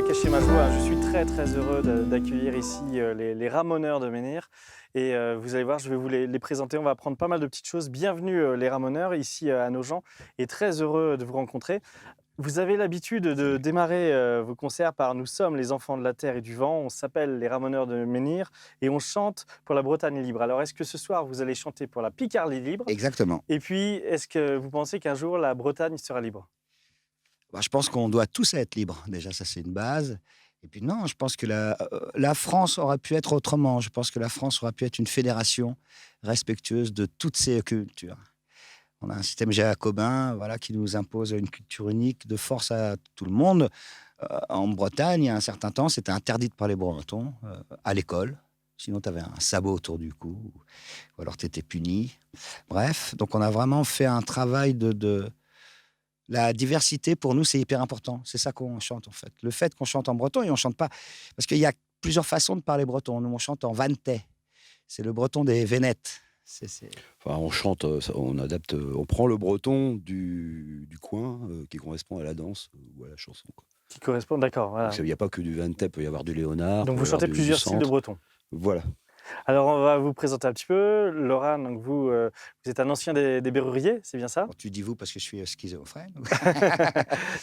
pas cacher ma joie, je suis très très heureux d'accueillir ici les ramoneurs de Menhir. Et vous allez voir, je vais vous les présenter, on va apprendre pas mal de petites choses. Bienvenue les ramoneurs ici à Nogent et très heureux de vous rencontrer. Vous avez l'habitude de démarrer vos concerts par «Nous sommes les enfants de la terre et du vent», on s'appelle les ramoneurs de Menhir et on chante pour la Bretagne libre. Alors est-ce que ce soir vous allez chanter pour la Picardie libre? Exactement. Et puis est-ce que vous pensez qu'un jour la Bretagne sera libre? Bah, je pense qu'on doit tous être libres. Déjà, ça, c'est une base. Et puis non, je pense que la France aurait pu être autrement. Je pense que la France aurait pu être une fédération respectueuse de toutes ces cultures. On a un système jacobin, voilà, qui nous impose une culture unique de force à tout le monde. En Bretagne, il y a un certain temps, c'était interdit de parler breton à l'école. Sinon, tu avais un sabot autour du cou, ou alors tu étais puni. Bref, donc on a vraiment fait un travail de la diversité, pour nous, c'est hyper important. C'est ça qu'on chante, en fait. Le fait qu'on chante en breton et on chante pas. Parce qu'il y a plusieurs façons de parler breton. Nous, on chante en vantais. C'est le breton des Vénètes. Enfin, on chante, on adapte, on prend le breton du coin qui correspond à la danse ou à la chanson, quoi. Qui correspond, d'accord, voilà. Il n'y a pas que du Vantais, il peut y avoir du Léonard, Donc il vous peut y avoir chantez du plusieurs styles de centre. breton. Voilà. Alors on va vous présenter un petit peu. Laurent, donc vous êtes un ancien des Berruriers, c'est bien ça? Bon, tu dis vous parce que je suis schizophrène.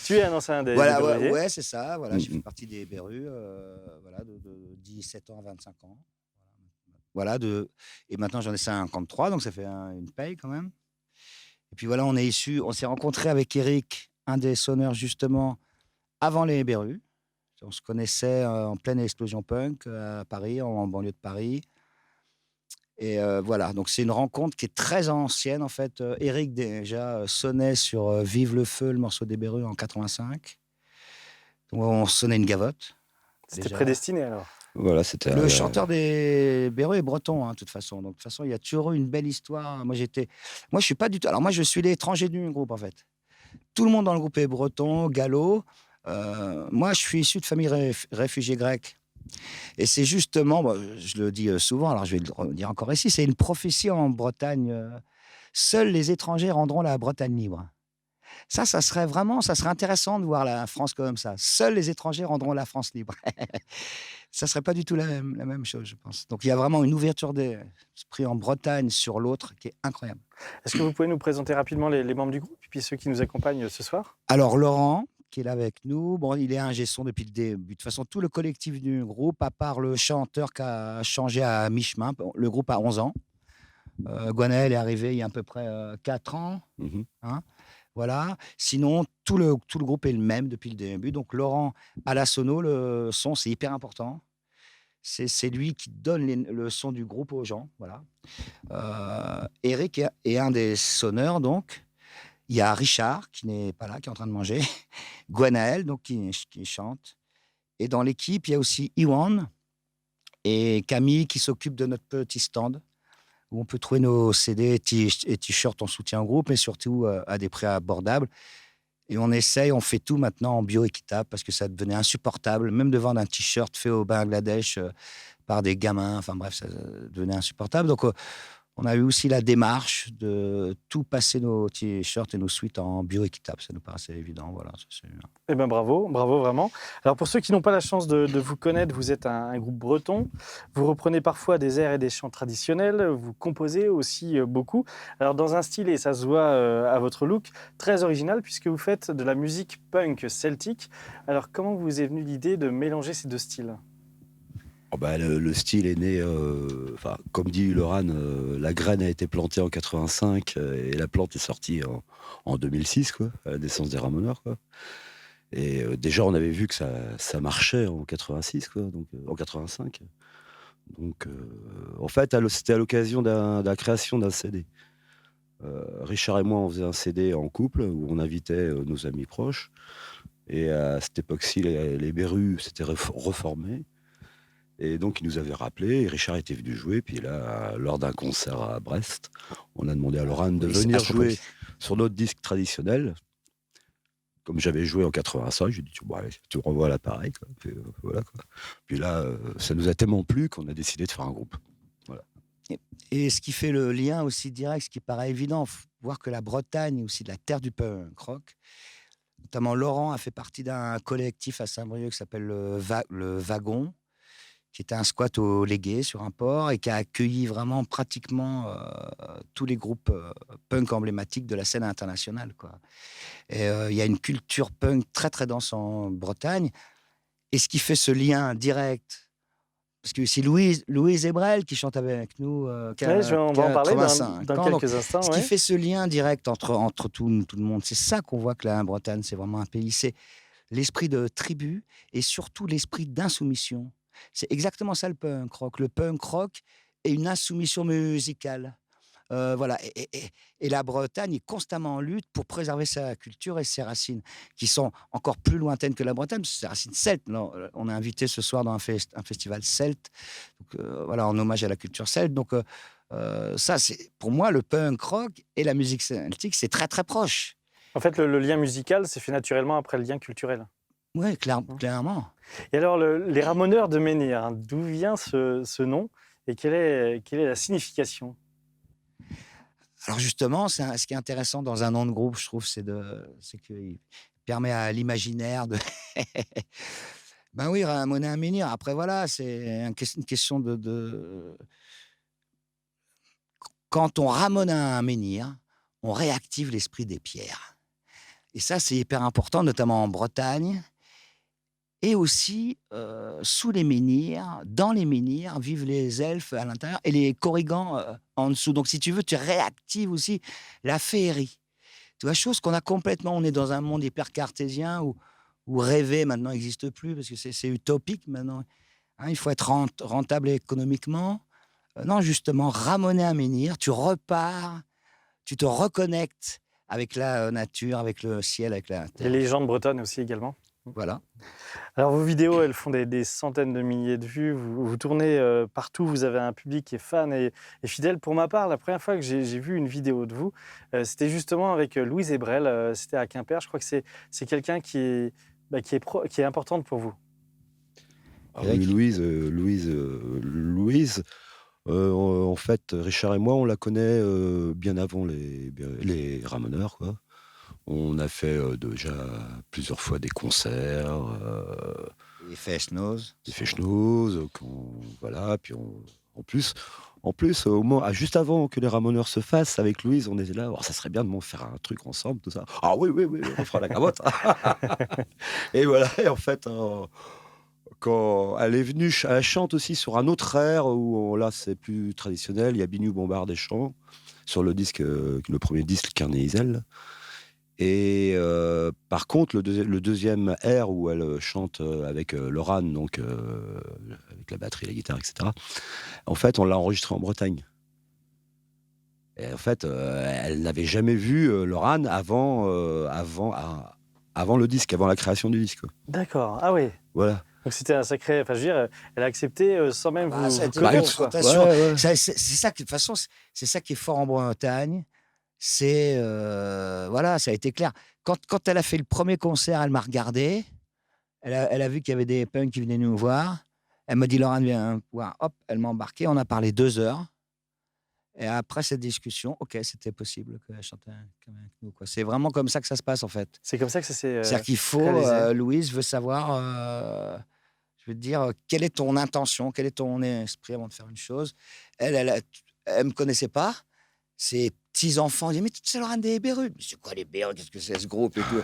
Tu es un ancien des Voilà, ouais, Berruriers. ouais, c'est ça. Voilà, j'ai fait Mm, partie des Berus, voilà, de 17 ans à 25 ans. Voilà, et maintenant j'en ai 53, donc ça fait une paye quand même. Et puis voilà, on s'est rencontrés avec Eric, un des sonneurs justement, avant les Berus. On se connaissait en pleine explosion punk à Paris, en banlieue de Paris. Et voilà, donc c'est une rencontre qui est très ancienne en fait. Eric déjà sonnait sur Vive le feu, le morceau des Berus en 85. Donc on sonnait une gavotte C'était déjà. prédestiné alors. Voilà, c'était. Le chanteur des Berus est breton, hein, de toute façon. Donc de toute façon, il y a toujours eu une belle histoire. Moi je suis pas du tout. Alors moi je suis l'étranger du groupe en fait. Tout le monde dans le groupe est breton, gallo. Moi je suis issu de famille réfugiés grecs. Et c'est justement, bah, je le dis souvent, alors je vais le redire encore ici, c'est une prophétie en Bretagne. Seuls les étrangers rendront la Bretagne libre. Ça serait intéressant de voir la France comme ça. Seuls les étrangers rendront la France libre. Ça serait pas du tout la même chose, je pense. Donc il y a vraiment une ouverture d'esprit en Bretagne sur l'autre qui est incroyable. Est-ce que vous pouvez nous présenter rapidement les membres du groupe et puis ceux qui nous accompagnent ce soir? Alors Laurent, qui est là avec nous, bon, il est ingé son depuis le début. De toute façon, tout le collectif du groupe, à part le chanteur qui a changé à mi-chemin, bon, le groupe a 11 ans. Gwenaël est arrivé il y a à peu près 4 ans. Mhm. Hein, voilà. Sinon, tout le groupe est le même depuis le début. Donc Laurent à la sono, le son, c'est hyper important. C'est lui qui donne le son du groupe aux gens. Voilà. Eric est un des sonneurs, donc. Il y a Richard, qui n'est pas là, qui est en train de manger. Gwenaël, donc, qui chante. Et dans l'équipe, il y a aussi Iwan et Camille qui s'occupent de notre petit stand où on peut trouver nos CD et t-shirts en soutien au groupe, mais surtout à des prix abordables. Et on fait tout maintenant en bio-équitable parce que ça devenait insupportable, même de vendre un t-shirt fait au Bangladesh par des gamins. Enfin bref, ça devenait insupportable. Donc, on a eu aussi la démarche de tout passer nos t-shirts et nos suites en bio-équitable. Ça nous paraissait évident. Voilà, Eh bien bravo, bravo vraiment. Alors pour ceux qui n'ont pas la chance de vous connaître, vous êtes un groupe breton. Vous reprenez parfois des airs et des chants traditionnels. Vous composez aussi beaucoup. Alors dans un style, et ça se voit à votre look, très original puisque vous faites de la musique punk celtique. Alors comment vous est venue l'idée de mélanger ces deux styles? Oh bah, le style est né, enfin, comme dit Loran, la graine a été plantée en 85 et la plante est sortie en 2006, quoi, à la naissance des Ramoneurs, quoi. Et déjà, on avait vu que ça marchait en 86, quoi, donc en 85. Donc, en fait, c'était à l'occasion de la création d'un CD. Richard et moi, on faisait un CD en couple où on invitait nos amis proches. Et à cette époque-ci, les Berus s'étaient reformés. Et donc, il nous avait rappelé, et Richard était venu jouer. Puis là, lors d'un concert à Brest, on a demandé à Laurent de oui, c'est venir jouer Astropolis. sur notre disque traditionnel. Comme j'avais joué en 85, j'ai dit, bon, allez, tu renvoies l'appareil, quoi. Puis, voilà, quoi. Puis là, ça nous a tellement plu qu'on a décidé de faire un groupe. Voilà. Et ce qui fait le lien aussi direct, ce qui paraît évident, voir que la Bretagne est aussi de la terre du punk rock. notamment Laurent a fait partie d'un collectif à Saint-Brieuc qui s'appelle le Wagon, qui était un squat au Légué sur un port et qui a accueilli vraiment pratiquement tous les groupes punk emblématiques de la scène internationale, quoi. Et il y a une culture punk très très dense en Bretagne. Et ce qui fait ce lien direct, parce que c'est Louise Ebrel qui chante avec nous, Ouais, on va en parler 85 dans ans. Donc, quelques instants. ce qui Ouais. fait ce lien direct entre tout le monde, c'est ça qu'on voit que la Bretagne, c'est vraiment un pays. C'est l'esprit de tribu et surtout l'esprit d'insoumission. C'est exactement ça le punk rock. Le punk rock est une insoumission musicale. Voilà. Et la Bretagne est constamment en lutte pour préserver sa culture et ses racines, qui sont encore plus lointaines que la Bretagne, parce que c'est des racines celtes. Non, on est invité ce soir dans un festival celte, donc, voilà, en hommage à la culture celte. Donc, ça, c'est pour moi, le punk rock et la musique celtique, c'est très, très proche. En fait, le lien musical s'est fait naturellement après le lien culturel. Oui, clairement. Et alors, les Ramoneurs de Menhir, hein, d'où vient ce nom et quelle est la signification? Alors justement, ce qui est intéressant dans un nom de groupe, je trouve, c'est qu'il permet à l'imaginaire de... Ben oui, ramoner un menhir. Après, voilà, c'est une question Quand on ramone un menhir, on réactive l'esprit des pierres. Et ça, c'est hyper important, notamment en Bretagne. Et aussi, sous les menhirs, dans les menhirs, vivent les elfes à l'intérieur et les corrigans en dessous. Donc, si tu veux, tu réactives aussi la féerie. Tu vois, chose qu'on a complètement... On est dans un monde hyper cartésien où rêver maintenant n'existe plus parce que c'est utopique maintenant. Hein, il faut être rentable économiquement. Non, justement, ramoner un menhir, tu repars, tu te reconnectes avec la nature, avec le ciel, avec la terre. Les légendes bretonnes aussi également. Voilà. Alors vos vidéos, elles font des centaines de milliers de vues, vous tournez partout, vous avez un public qui est fan et fidèle. Pour ma part, la première fois que j'ai vu une vidéo de vous, c'était justement avec Louise Ebrel, c'était à Quimper. Je crois que c'est quelqu'un qui est importante pour vous. Ah oui, Louise, en fait, Richard et moi, on la connaît bien avant les Ramoneurs, quoi. On a fait déjà plusieurs fois des concerts, Les Fest-Noz. des Fechnoz, voilà. Puis en plus, juste avant que les Ramoneurs se fassent, avec Louise, on était là. Oh, ça serait bien de faire un truc ensemble, tout ça. Ah oui, on fera la cabotte. Et voilà. Et en fait, quand elle est venue, elle chante aussi sur un autre air où là, c'est plus traditionnel. Il y a Biniou Bombard des chants sur le disque, le premier disque Carnet Isel. Et par contre, le deuxième air où elle chante avec Loran, donc avec la batterie, la guitare, etc. En fait, on l'a enregistré en Bretagne. Et en fait, elle n'avait jamais vu Loran avant le disque, avant la création du disque, quoi. D'accord, ah oui. Voilà. Donc c'était un sacré... Enfin, je veux dire, elle a accepté sans même vous Ça a été connaître, une quoi. confrontation. Ouais. C'est ça que, de toute façon, c'est ça qui est fort en Bretagne. C'est voilà, ça a été clair. Quand elle a fait le premier concert, elle m'a regardé. Elle a vu qu'il y avait des punks qui venaient nous voir. Elle m'a dit, Laurent, viens voir. Hop, elle m'a embarqué. On a parlé 2 heures. Et après cette discussion, OK, c'était possible qu'elle chante avec nous, quoi. C'est vraiment comme ça que ça se passe, en fait. C'est comme ça que ça s'est C'est-à-dire qu'il faut, réalisé. Louise veut savoir, je veux te dire, quelle est ton intention, quel est ton esprit avant de faire une chose. Elle me connaissait pas. Ses petits-enfants disaient, mais tu sais, Laurent des Bérus. Mais c'est quoi les Bérus? Qu'est-ce que c'est ce groupe et tout?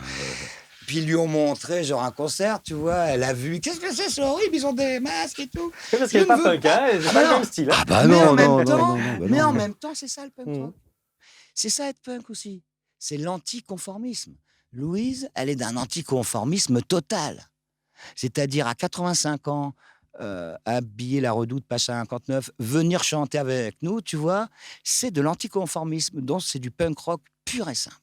Puis ils lui ont montré, genre, un concert, tu vois. Elle a vu, qu'est-ce que c'est horrible, ils ont des masques et tout. Oui, parce qu'elle n'est pas punk, hein, c'est pas le non. même style. Hein. Ah bah Mais en non, même temps, bah en non. même temps, c'est ça le punk rock. C'est ça être punk aussi. C'est l'anticonformisme. Louise, elle est d'un anticonformisme total. C'est-à-dire à 85 ans, habiller la Redoute, Pacha 59, venir chanter avec nous, tu vois, c'est de l'anticonformisme, donc c'est du punk rock pur et simple.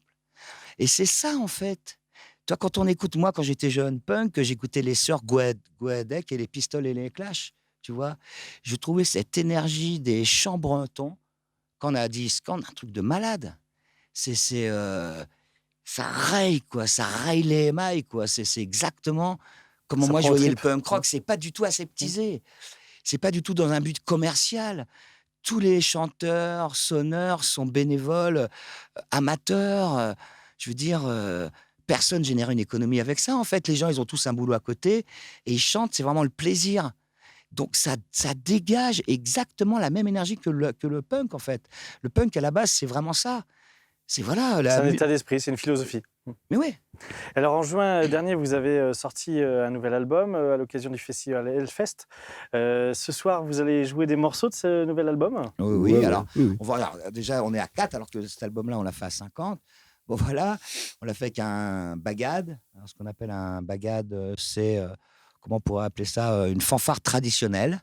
Et c'est ça, en fait. Toi, quand on écoute, moi, quand j'étais jeune punk, j'écoutais les sœurs Gouadec et les Pistoles et les Clash, tu vois. Je trouvais cette énergie des chants bretons, quand on a dit, quand on a un truc de malade. Ça raye, quoi. Ça raye les émails, quoi. C'est exactement comment Ça moi je prend au voyais le trip. punk rock. C'est pas du tout aseptisé. C'est pas du tout dans un but commercial. Tous les chanteurs, sonneurs sont bénévoles, amateurs. Je veux dire, personne génère une économie avec ça. En fait, les gens, ils ont tous un boulot à côté et ils chantent, c'est vraiment le plaisir. Donc, ça dégage exactement la même énergie que le punk, en fait. Le punk, à la base, c'est vraiment ça. C'est voilà. C'est un état d'esprit, c'est une philosophie. Mais ouais. Alors en juin dernier, vous avez sorti un nouvel album à l'occasion du festival Hellfest. Ce soir, vous allez jouer des morceaux de ce nouvel album? Oui, Ouais, alors, oui. alors, déjà, on est à 4, alors que cet album-là, on l'a fait à 50. Bon, voilà, on l'a fait avec un bagad. Alors, ce qu'on appelle un bagad, c'est, comment on pourrait appeler ça, une fanfare traditionnelle.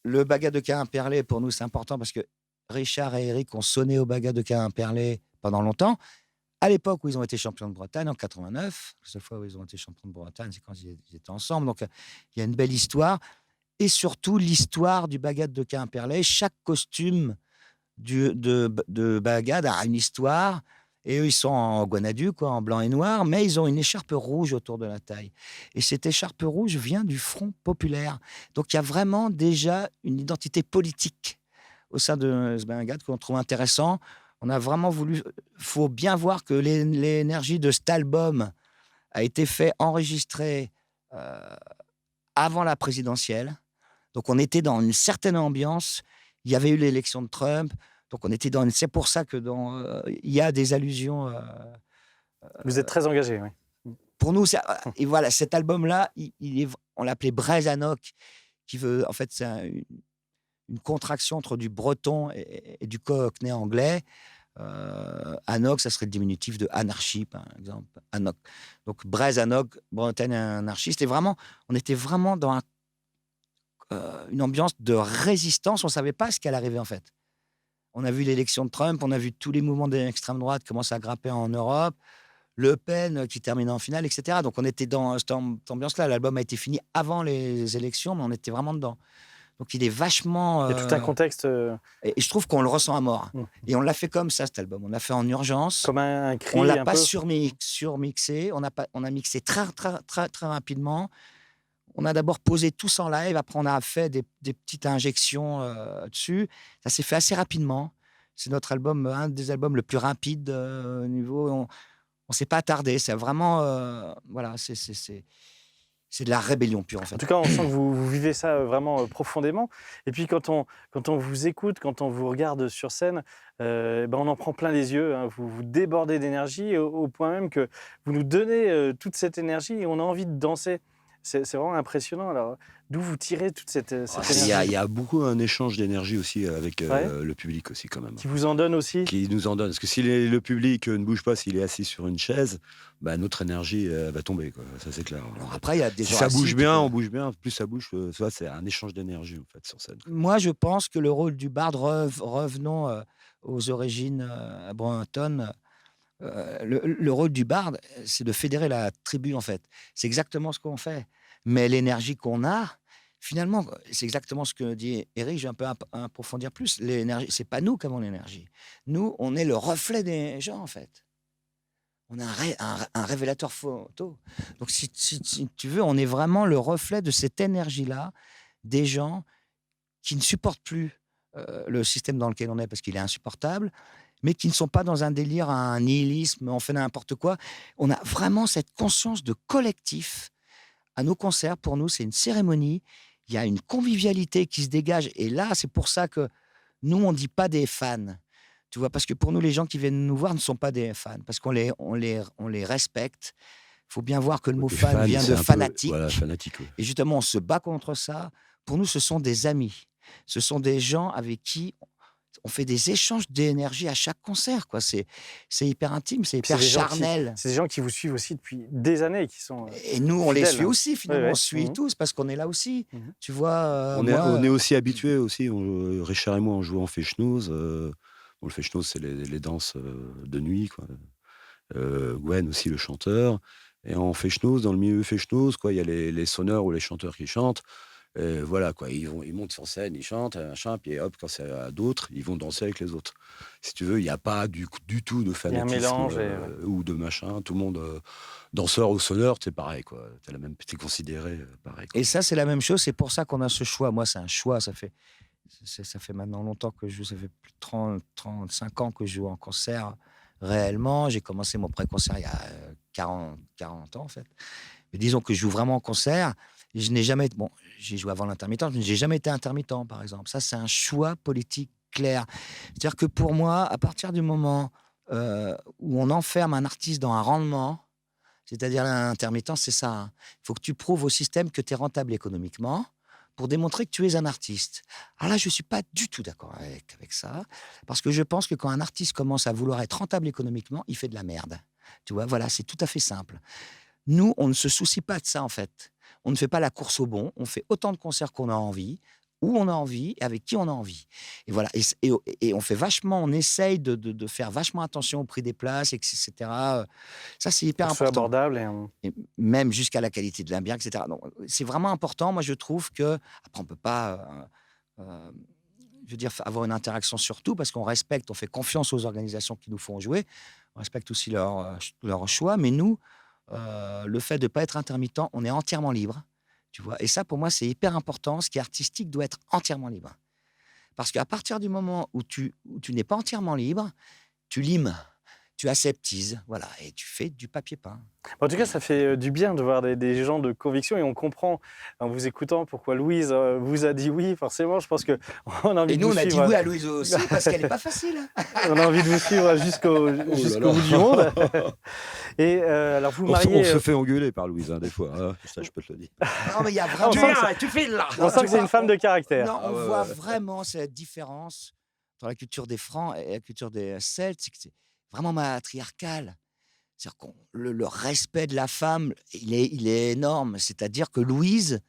Le bagad de Quimperlé, pour nous, c'est important parce que Richard et Eric ont sonné au bagad de Quimperlé pendant longtemps. À l'époque où ils ont été champions de Bretagne, en 89, la seule fois où ils ont été champions de Bretagne, c'est quand ils étaient ensemble. Donc, il y a une belle histoire. Et surtout, l'histoire du bagad de Quimperlé. Chaque costume de bagad a une histoire. Et eux, ils sont en Guanadu, quoi, en blanc et noir, mais ils ont une écharpe rouge autour de la taille. Et cette écharpe rouge vient du Front populaire. Donc, il y a vraiment déjà une identité politique au sein de ce bagad qu'on trouve intéressant. On a vraiment voulu. Il faut bien voir que l'énergie de cet album a été fait, enregistré avant la présidentielle. Donc, on était dans une certaine ambiance. Il y avait eu l'élection de Trump. Donc, on était dans. C'est pour ça que il y a des allusions. Vous êtes très engagé, oui. Pour nous, et voilà, cet album-là, on l'appelait Braise Anok, qui veut. En fait, c'est une contraction entre du breton et du cockney anglais. Anok, ça serait le diminutif de anarchie, par exemple. Anok. Donc, Braise Anok, Bretagne anarchiste. Et vraiment, on était vraiment dans une ambiance de résistance. On ne savait pas ce qu'elle arrivait, en fait. On a vu l'élection de Trump, on a vu tous les mouvements d'extrême droite commencer à grimper en Europe, Le Pen qui terminait en finale, etc. Donc, on était dans cette ambiance-là. L'album a été fini avant les élections, mais on était vraiment dedans. Donc, il est vachement. Il y a tout un contexte. Et je trouve qu'on le ressent à mort. Mmh. Et on l'a fait comme ça, cet album. On l'a fait en urgence. Comme un cri. On ne l'a un pas peu. surmixé. On a mixé très, très, très, très rapidement. On a d'abord posé tous en live. Après, on a fait des petites injections dessus. Ça s'est fait assez rapidement. C'est notre album, un des albums le plus rapide au niveau. On ne s'est pas attardé. C'est vraiment. Voilà, c'est de la rébellion pure, en fait. En tout cas, on sent que vous vivez ça vraiment profondément. Et puis, quand on vous écoute, quand on vous regarde sur scène, on en prend plein les yeux. Hein. Vous débordez d'énergie au point même que vous nous donnez toute cette énergie et on a envie de danser. C'est vraiment impressionnant. Alors, d'où vous tirez toute cette énergie? Il y a beaucoup un échange d'énergie aussi avec Ouais. le public aussi quand même. Qui vous en donne aussi? Qui nous en donne. Parce que si le public ne bouge pas, s'il est assis sur une chaise, bah, notre énergie va tomber, quoi. Ça c'est clair. Alors après, il y a des Si gens ça assis bouge qui bien, peuvent- on bouge bien. Plus ça bouge, c'est un échange d'énergie en fait sur scène. Moi, je pense que le rôle du barde, revenons aux origines bretonnes, le rôle du barde, c'est de fédérer la tribu, en fait. C'est exactement ce qu'on fait. Mais l'énergie qu'on a, finalement, c'est exactement ce que dit Eric, je vais un peu approfondir plus. L'énergie, c'est pas nous qui avons l'énergie. Nous, on est le reflet des gens, en fait. On a un révélateur photo. Donc, si tu veux, on est vraiment le reflet de cette énergie-là des gens qui ne supportent plus le système dans lequel on est parce qu'il est insupportable, mais qui ne sont pas dans un délire, un nihilisme, on fait n'importe quoi. On a vraiment cette conscience de collectif. À nos concerts, pour nous, c'est une cérémonie. Il y a une convivialité qui se dégage. Et là, c'est pour ça que nous, on ne dit pas des fans. Tu vois, parce que pour nous, les gens qui viennent nous voir ne sont pas des fans, parce qu'on les respecte. Il faut bien voir que le mot Les fan fans, vient c'est de un peu- fanatique. Voilà, fanatique. Oui. Et justement, on se bat contre ça. Pour nous, ce sont des amis. Ce sont des gens avec qui on fait des échanges d'énergie à chaque concert, quoi. C'est hyper intime, c'est Puis hyper des gens charnel. C'est des gens qui vous suivent aussi depuis des années, qui sont. Et nous, on les fidèles, suit hein. aussi, finalement. Ouais, ouais. On suit Mhm. tous parce qu'on est là aussi. Mhm. Tu vois, On moi, est aussi habitués aussi. Richard et moi, on joue en fechnoz. Le fechnoz, c'est les danses de nuit, quoi. Gwen aussi, le chanteur. Et en fechnoz, dans le milieu fechnoz, quoi, il y a les sonneurs ou les chanteurs qui chantent. Voilà, quoi, ils montent sur scène, ils chantent, machin, puis hop, quand c'est à d'autres, ils vont danser avec les autres. Si tu veux, il n'y a pas du tout de Il y a un fanatisme mélange ou de machin. Tout le monde, danseur ou sonneur, c'est pareil, quoi. T'es considéré pareil. Quoi. et ça, c'est la même chose. C'est pour ça qu'on a ce choix. Moi, c'est un choix. Ça fait maintenant longtemps que je joue. Ça fait plus de 35 ans que je joue en concert réellement. J'ai commencé mon pré-concert il y a 40 ans, en fait. Mais disons que je joue vraiment en concert. Et je n'ai jamais... Bon, j'ai joué avant l'intermittence, mais je n'ai jamais été intermittent, par exemple. Ça, c'est un choix politique clair. C'est-à-dire que pour moi, à partir du moment où on enferme un artiste dans un rendement, c'est-à-dire l'intermittence, c'est ça. Hein. Il faut que tu prouves au système que tu es rentable économiquement pour démontrer que tu es un artiste. Alors là, je ne suis pas du tout d'accord avec ça, parce que je pense que quand un artiste commence à vouloir être rentable économiquement, il fait de la merde. Tu vois, voilà, c'est tout à fait simple. Nous, on ne se soucie pas de ça, en fait. On ne fait pas la course au bon. On fait autant de concerts qu'on a envie, où on a envie, et avec qui on a envie. Et voilà. Et on fait vachement, on essaye de faire vachement attention au prix des places, etc. Ça, c'est hyper Pour que ce soit important. abordable. Et même jusqu'à la qualité de l'ambiance, etc. Donc, c'est vraiment important. Moi, je trouve que... Après, on ne peut pas... je veux dire, avoir une interaction sur tout, parce qu'on respecte, on fait confiance aux organisations qui nous font jouer. On respecte aussi leur choix. Mais nous, le fait de ne pas être intermittent, on est entièrement libre. Tu vois. Et ça, pour moi, c'est hyper important. Ce qui est artistique doit être entièrement libre. Parce qu'à partir du moment où tu n'es pas entièrement libre, tu limes, tu aseptises, voilà, et tu fais du papier peint. En tout cas, ça fait du bien de voir des gens de conviction et on comprend en vous écoutant pourquoi Louise vous a dit oui. Forcément, je pense qu'on a envie Et de nous, vous on a dit suivre. oui à Louise aussi, parce qu'elle n'est pas facile. On a envie de vous suivre jusqu'au bout du monde. Et alors, vous On mariez. se fait engueuler par Louise, des fois. Hein, ça, je peux te le dire. Non, mais il y a on vraiment... sent que tu fais là. On sent que c'est une femme de caractère. Non, on ouais, voit ouais. vraiment cette différence dans la culture des Francs et la culture des Celtes. C'est que c'est vraiment matriarcal. C'est-à-dire que le respect de la femme, il est énorme. C'est-à-dire que Louise,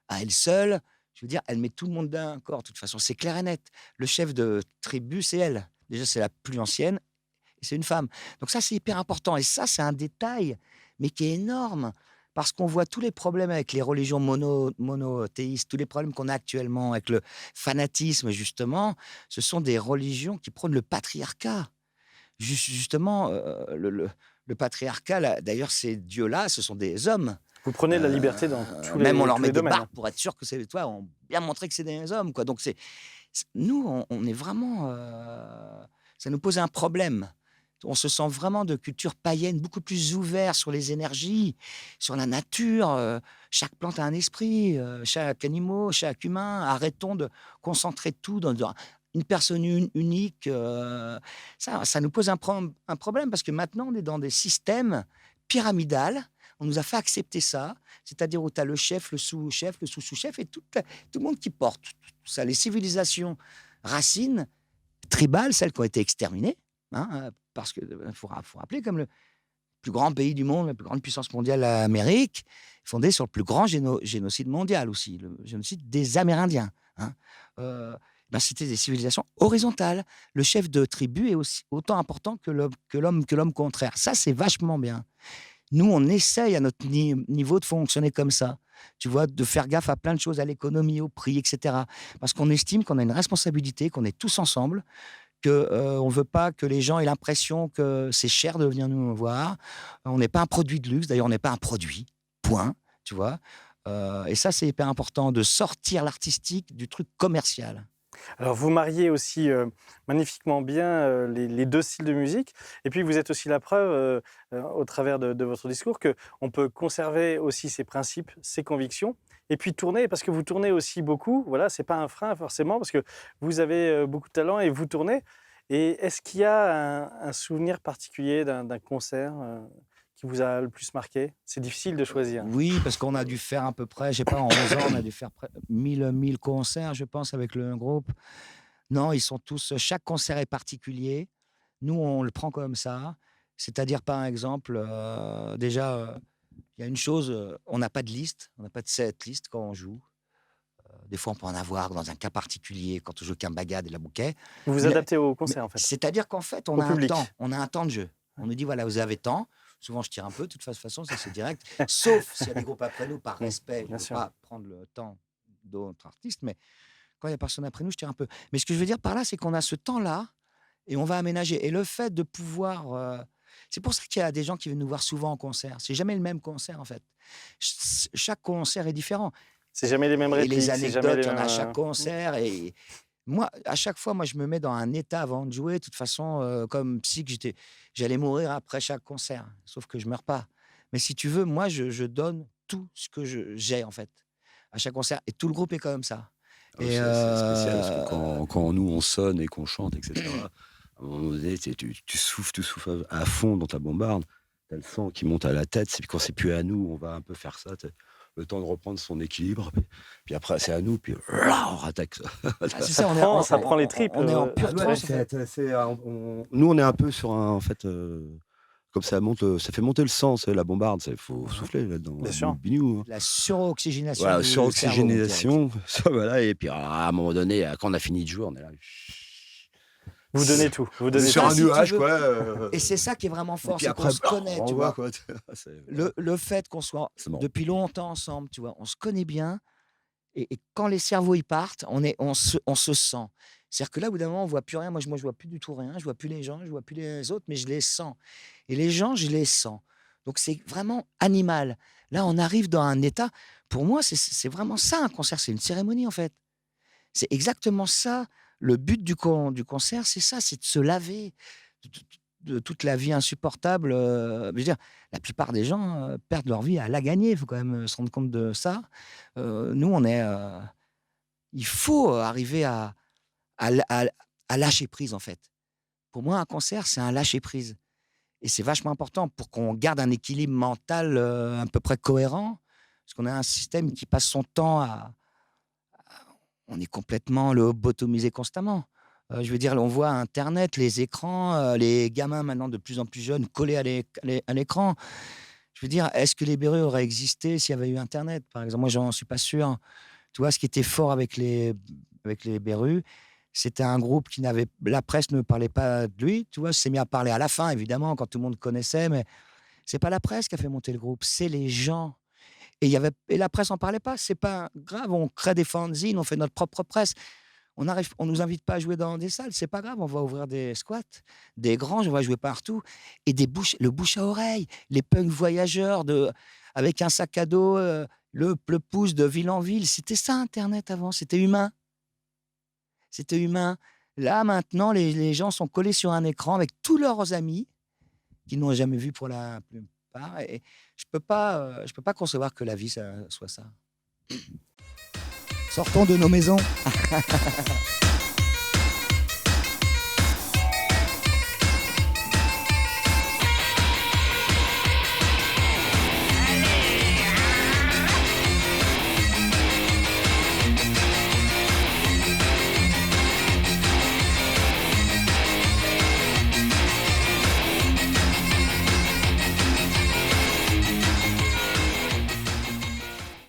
à elle seule, je veux dire, elle met tout le monde d'un corps. De toute façon, c'est clair et net. Le chef de tribu, c'est elle. Déjà, c'est la plus ancienne et c'est une femme. Donc ça, c'est hyper important. Et ça, c'est un détail, mais qui est énorme. Parce qu'on voit tous les problèmes avec les religions monothéistes, tous les problèmes qu'on a actuellement avec le fanatisme, justement, ce sont des religions qui prônent le patriarcat. Justement, le patriarcat, d'ailleurs, ces dieux-là, ce sont des hommes. Vous prenez de la liberté dans tous les Même on leur tous met les des domaines. barres pour être sûr que c'est toi, on bien montrer que c'est des hommes, quoi. Donc nous, on est vraiment, ça nous pose un problème. On se sent vraiment de culture païenne, beaucoup plus ouvert sur les énergies, sur la nature. Chaque plante a un esprit, chaque animal, chaque humain. Arrêtons de concentrer tout dans une personne unique. Ça nous pose un problème parce que maintenant, on est dans des systèmes pyramidales. On nous a fait accepter ça, c'est-à-dire où tu as le chef, le sous-chef, le sous-sous-chef et tout le monde qui porte tout ça. Les civilisations racines, tribales, celles qui ont été exterminées, hein, parce qu'il faut rappeler, comme le plus grand pays du monde, la plus grande puissance mondiale, l'Amérique, fondée sur le plus grand génocide mondial aussi, le génocide des Amérindiens. Hein. C'était des civilisations horizontales. Le chef de tribu est aussi autant important que l'homme contraire. Ça, c'est vachement bien. Nous, on essaye à notre niveau de fonctionner comme ça. Tu vois, de faire gaffe à plein de choses, à l'économie, au prix, etc. Parce qu'on estime qu'on a une responsabilité, qu'on est tous ensemble, qu'on ne veut pas que les gens aient l'impression que c'est cher de venir nous voir. On n'est pas un produit de luxe, d'ailleurs, on n'est pas un produit, point, tu vois. Et ça, c'est hyper important, de sortir l'artistique du truc commercial. Alors, vous mariez aussi magnifiquement bien les deux styles de musique. Et puis, vous êtes aussi la preuve, au travers de votre discours, qu'on peut conserver aussi ses principes, ses convictions, et puis tourner, parce que vous tournez aussi beaucoup. Voilà, ce n'est pas un frein forcément, parce que vous avez beaucoup de talent et vous tournez. Et est-ce qu'il y a un souvenir particulier d'un concert qui vous a le plus marqué? C'est difficile de choisir. Oui, parce qu'on a dû faire à peu près, je sais pas, en 11 ans, on a dû faire 1000 concerts, je pense, avec le groupe. Non, ils sont tous... Chaque concert est particulier. Nous, on le prend comme ça. C'est-à-dire, par exemple, déjà, il y a une chose, on n'a pas de liste, on n'a pas de set list quand on joue. Des fois, on peut en avoir dans un cas particulier, quand on joue Kambagad et la Bouquet. Vous vous adaptez au concert, en fait. C'est-à-dire qu'en fait, on Au a un public. temps. On a un temps de jeu. On nous dit, voilà, vous avez temps. Souvent, je tire un peu. De toute façon, ça, c'est direct. Sauf s'il y a des groupes après nous, par respect. Je ne veux pas prendre le temps d'autres artistes. Mais quand il n'y a personne après nous, je tire un peu. Mais ce que je veux dire par là, c'est qu'on a ce temps-là et on va aménager. Et le fait de pouvoir... c'est pour ça qu'il y a des gens qui viennent nous voir souvent en concert. C'est jamais le même concert, en fait. Chaque concert est différent. C'est jamais les mêmes Et répliques. les c'est jamais anecdotes, les il y en a à mêmes, chaque concert. Et moi, à chaque fois, je me mets dans un état avant de jouer. De toute façon, comme si j'allais mourir après chaque concert. Sauf que je ne meurs pas. Mais si tu veux, moi, je donne tout ce que j'ai, en fait, à chaque concert. Et tout le groupe est comme ça. Ah oui, Et c'est spécial parce que quand nous on sonne et qu'on chante, etc., à un moment donné, tu souffles à fond dans ta bombarde, t'as le sang qui monte à la tête, puis quand c'est plus à nous, on va un peu faire ça, le temps de reprendre son équilibre, puis après c'est à nous, puis là, on rattaque ça. c'est Ça ça, ça prend les tripes. on est en pure Ah ouais, transe, en fait. nous on est un peu sur un, en fait, comme ça monte, ça fait monter le sang, c'est la bombarde, il faut souffler là-dedans, Bien sûr. bignou, hein. La suroxygénation Voilà, du cerveau, on dirait. suroxygénation, ça voilà, et puis à un moment donné, quand on a fini de jouer, on est là. Vous donnez tout. Vous On est donnez sur ça, tout. un si tu nuage, veux. quoi. Et c'est ça qui est vraiment Et fort, puis c'est après, qu'on se connaît, on tu voit, vois. quoi. Le fait qu'on soit C'est marrant. depuis longtemps ensemble, tu vois, on se connaît bien. Et quand les cerveaux ils partent, on se sent. C'est-à-dire que là, au bout d'un moment, on voit plus rien. Moi, je vois plus du tout rien. Je vois plus les gens, je vois plus les autres, mais je les sens. Et les gens, je les sens. Donc c'est vraiment animal. Là, on arrive dans un état. Pour moi, c'est vraiment ça un concert. C'est une cérémonie en fait. C'est exactement ça. Le but du concert, c'est ça, c'est de se laver de toute la vie insupportable. Je veux dire, la plupart des gens perdent leur vie à la gagner. Il faut quand même se rendre compte de ça. Nous, il faut arriver à, à lâcher prise, en fait. Pour moi, un concert, c'est un lâcher prise. Et c'est vachement important pour qu'on garde un équilibre mental à peu près cohérent. Parce qu'on a un système qui passe son temps on est complètement lobotomisé constamment. Je veux dire, on voit Internet, les écrans, les gamins maintenant de plus en plus jeunes collés à l'écran. Je veux dire, est-ce que les Berus auraient existé s'il y avait eu Internet, par exemple? Moi, j'en suis pas sûr. Tu vois, ce qui était fort avec les Berus, c'était un groupe qui n'avait... La presse ne parlait pas de lui, tu vois, s'est mis à parler à la fin, évidemment, quand tout le monde connaissait, mais c'est pas la presse qui a fait monter le groupe, c'est les gens. Et la presse en parlait pas, c'est pas grave, on crée des fanzines, on fait notre propre presse. On nous invite pas à jouer dans des salles, c'est pas grave, on va ouvrir des squats, des granges, on va jouer partout. Et le bouche à oreille, les punks voyageurs avec un sac à dos, le pouce de ville en ville. C'était ça Internet avant, c'était humain. C'était humain. Là maintenant, les gens sont collés sur un écran avec tous leurs amis qu'ils n'ont jamais vus pour la plupart. Et je peux pas concevoir que la vie ça soit ça. Sortons de nos maisons.